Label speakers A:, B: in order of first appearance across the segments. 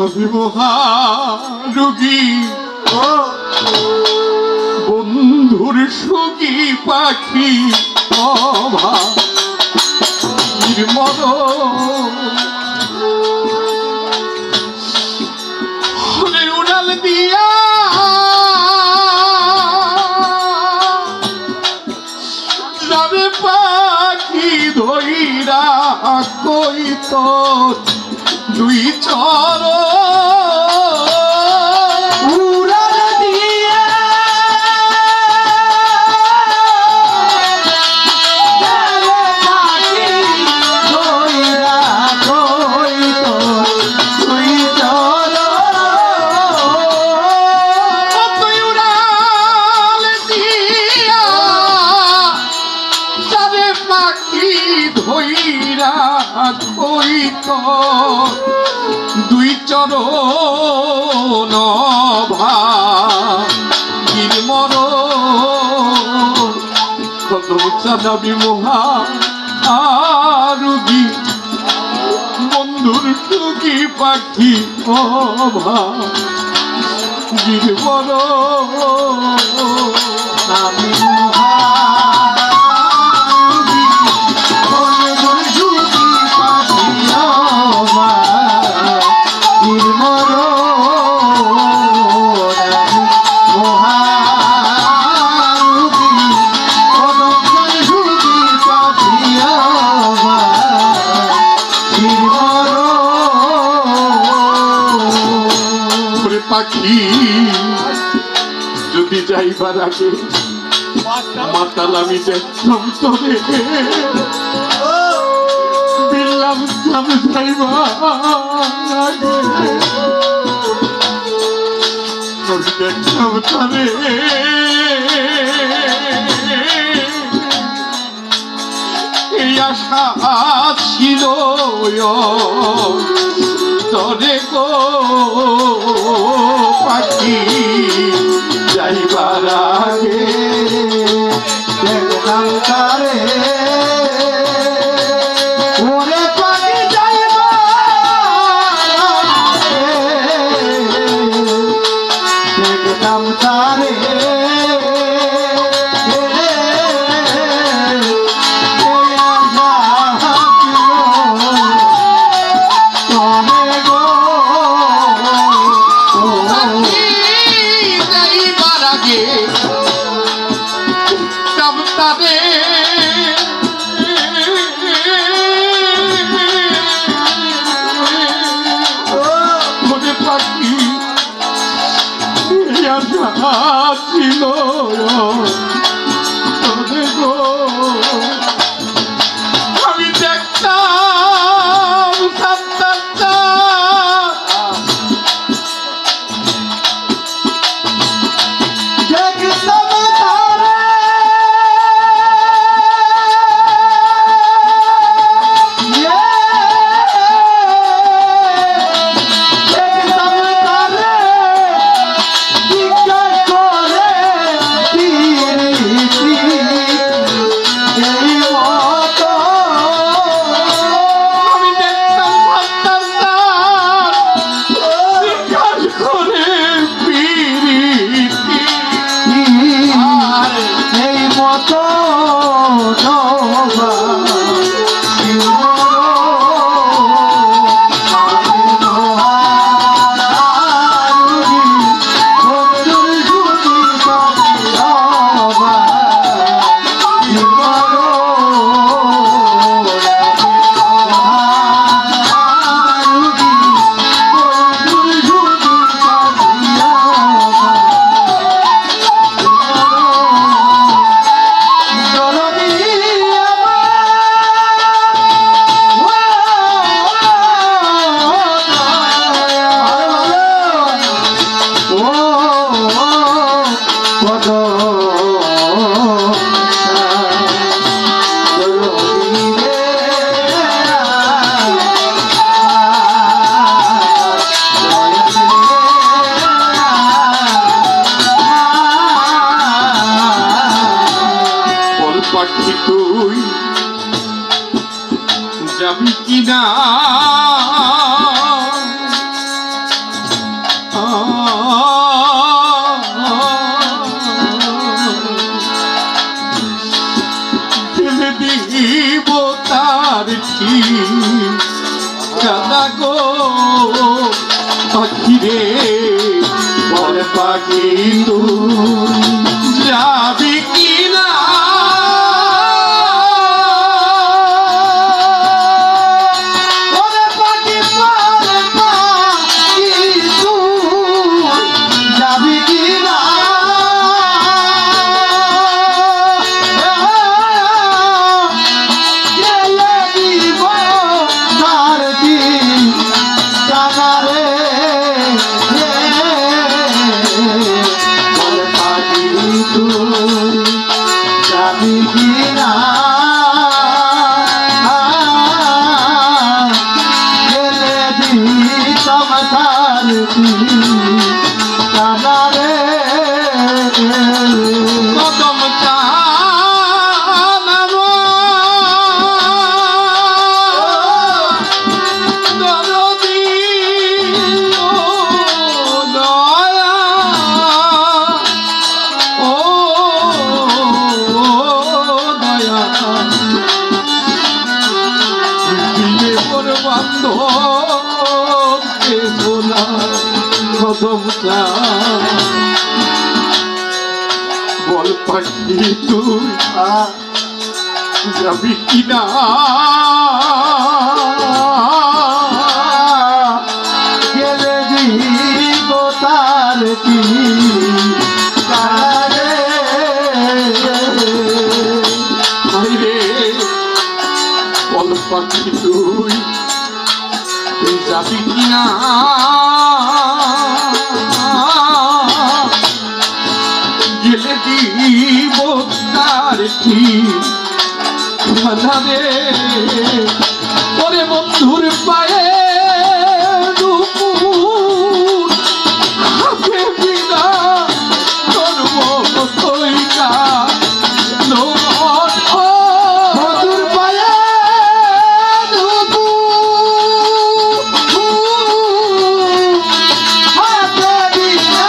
A: আমি মহারোগী বন্ধুর সুখী পাখি মন উড়াল দিয়া যাবে পাখি ধইরা কই তোর দুই চর দুই চরণ ভাগির মর কদম চাঁদাবি মহারোগী বন্ধুর সুখী পাখি ভাগির মর আমি পাখি যদি যাইবার আগে মাতাল আমি দেখতাম তোরে দিলাম যাইবার আগে দেখতাম তোরে এই আশা ছিল তরে গো পাখি যাইবার আগে দেখলাম তারে ওরে পাখি যাইবার আগে দেখলাম তারে ছিল আমি দেখতাম পাখি তুই যাবি কিনা দিব তার ঠিকানা গো পাখি রে বল পাখি তুই যাবি কিনা বল পাখি তুই যাবি কিনা
B: গেলে দিব তার
A: রে বল পাখি তুই যাবি কিনা গেলে দিব তার ঠিকানা রে ওরে বন্ধুর পায়ে দুপুর হাতে বিনা করব তৈকা
B: মধুর পায়ে হাতে বিনা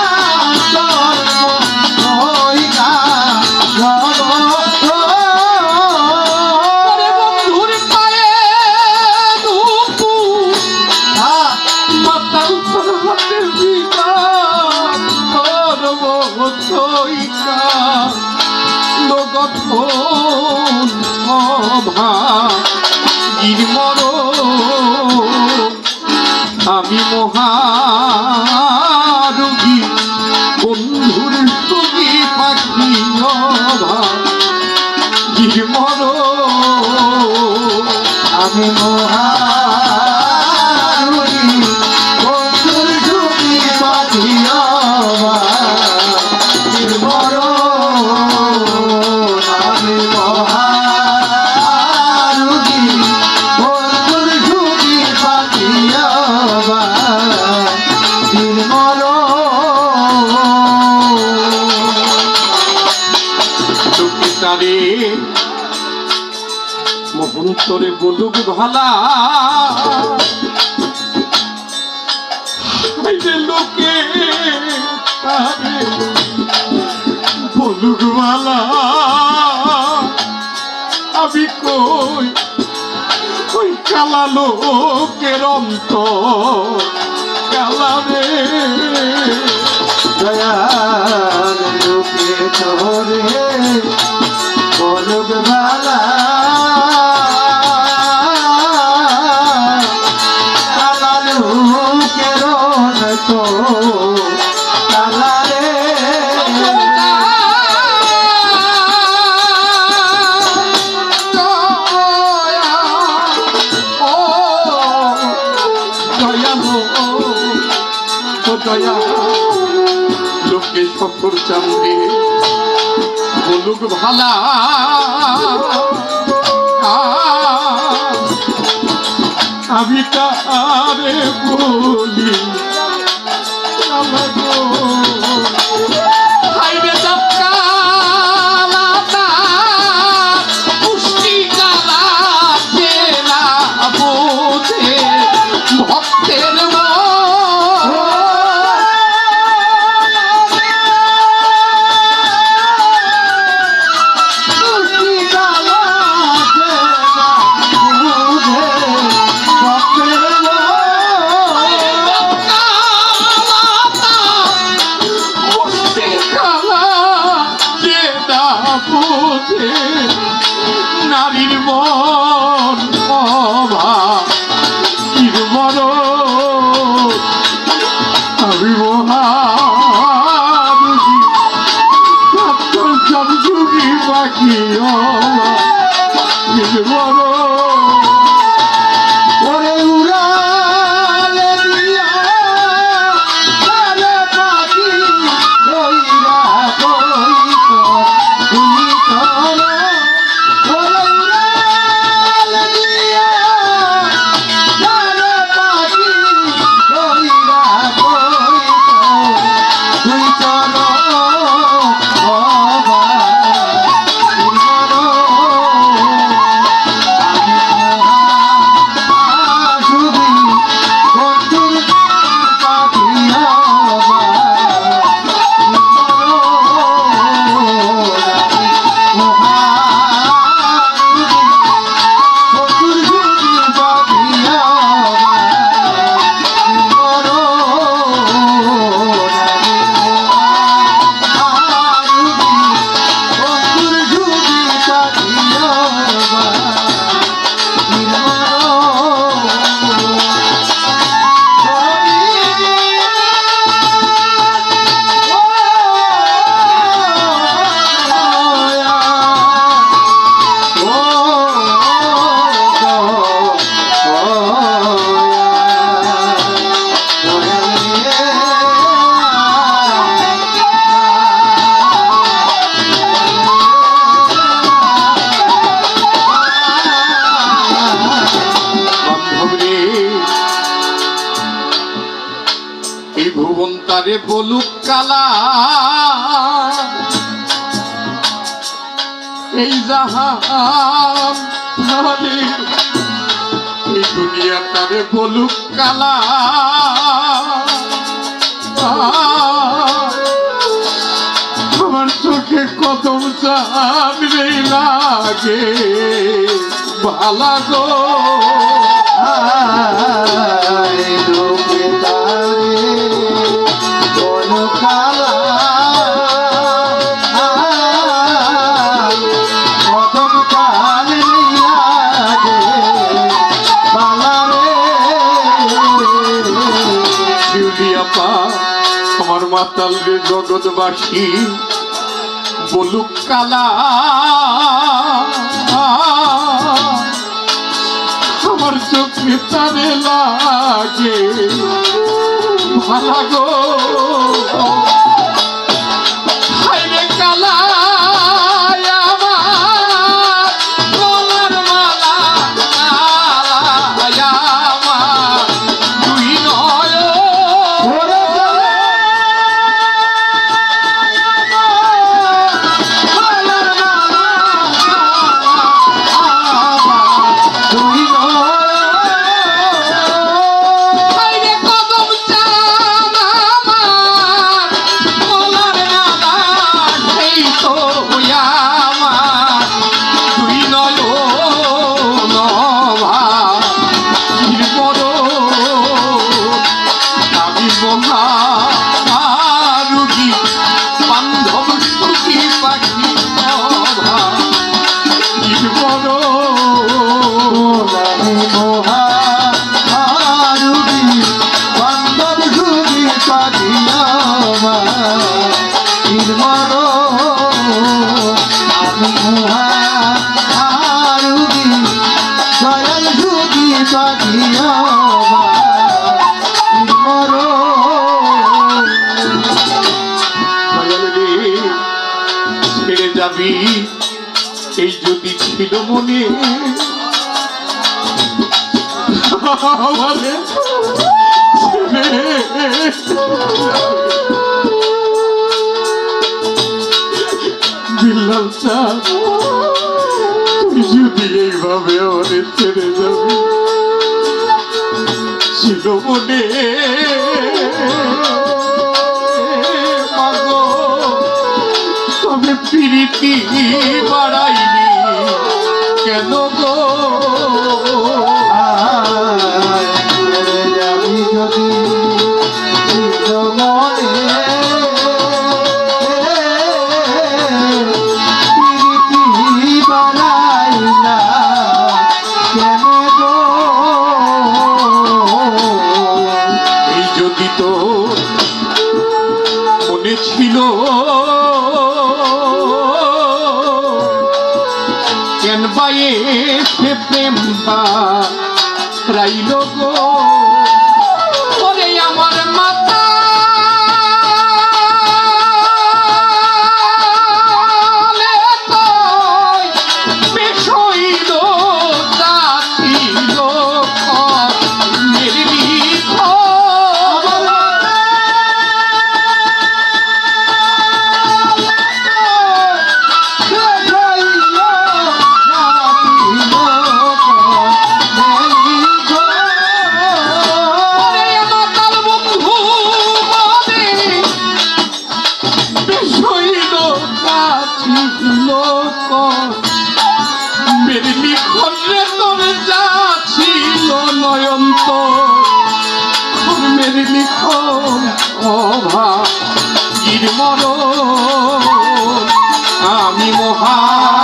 A: আমি মহারোগী বন্ধুর সঙ্গী পাখি গিরমর
B: আমি মহারোগী বন্ধুর সঙ্গী পাখি গিরমর আমি মহারোগী বন্ধুর সঙ্গী পাখি গিরমর
A: তারে মহন্তরে বলুক ভালা লোকে তারে বলুক ভালা আমি কই ওই কালা লোকের অন্তর কালা রে
B: দয়াল লোকে তোরে বলুক ভালা কালা লোকের তো কালা রে
A: দয়া লোকে সফর চান্দে বলুক ভালা আমি তারে বলি ভক্তের বড়
B: ওরে উড়ালে দিয়া কালো পাখি রইরা কইত তুমি তোর ওরে উড়ালে দিয়া কালো পাখি রইরা কইত তুই তোর
A: এই ভুবন তারে বলুক কালা এই জাহান তারে এই দুনিয়া তারে বলুক কালা আমার চোখে কদম চাঁদরে লাগে ভালা গো আমার মাতাল রে জগৎবাসী বলুক কালা আমার চোখে তারে লাগে ভালা গো হাইরে কালা ছেড়ে যাবি এই যদি ছিল মনে বিল্লাল চাঁদ তুই যদি এইভাবে আমাদের ছেড়ে যাবি ছিল মনে তবে প্রীতি বাড়াইনি কেন গো
B: যাবি যদি মনে প্রীতি বাড়াইলা কেন গো
A: এই যদি তো মনে ছিল সে প্রেম রাইল গো ওরে আমার মাতা আমি মহা